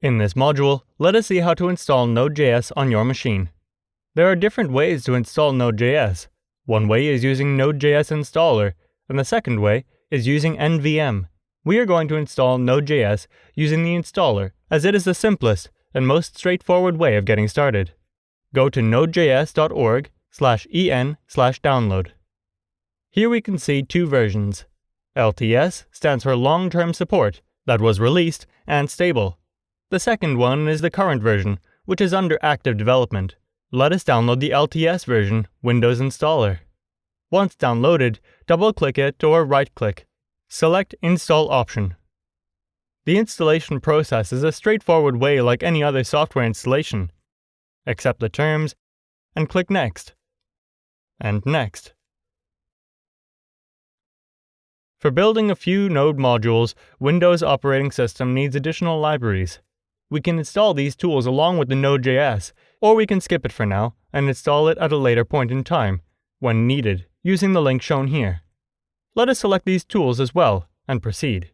In this module, let us see how to install Node.js on your machine. There are different ways to install Node.js. One way is using Node.js installer, and the second way is using NVM. We are going to install Node.js using the installer, as it is the simplest and most straightforward way of getting started. Go to nodejs.org/en/download. Here we can see two versions. LTS stands for long-term support, that was released and stable. The second one is the current version, which is under active development. Let us download the LTS version Windows installer. Once downloaded, double-click it or right-click. Select Install option. The installation process is a straightforward way like any other software installation. Accept the terms, and click Next. And Next. For building a few Node modules, Windows operating system needs additional libraries. We can install these tools along with the Node.js, or we can skip it for now and install it at a later point in time, when needed, using the link shown here. Let us select these tools as well, and proceed.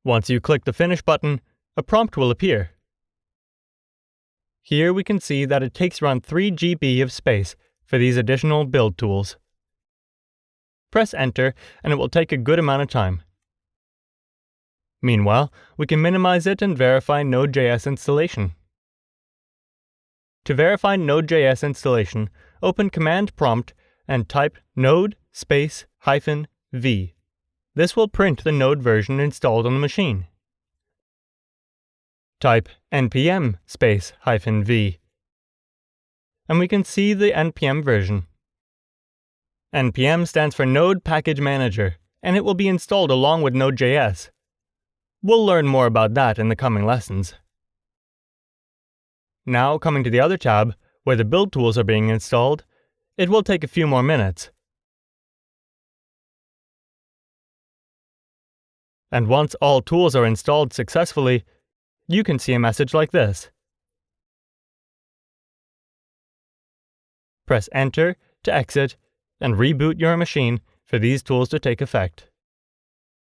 Once you click the Finish button, a prompt will appear. Here we can see that it takes around 3 GB of space for these additional build tools. Press Enter and it will take a good amount of time. Meanwhile, we can minimize it and verify Node.js installation. To verify Node.js installation, open Command Prompt and type node-v. This will print the Node version installed on the machine. Type npm-v, and we can see the npm version. npm stands for Node Package Manager, and it will be installed along with Node.js. We'll learn more about that in the coming lessons. Now, coming to the other tab, where the build tools are being installed, it will take a few more minutes. And once all tools are installed successfully, you can see a message like this. Press Enter to exit and reboot your machine for these tools to take effect.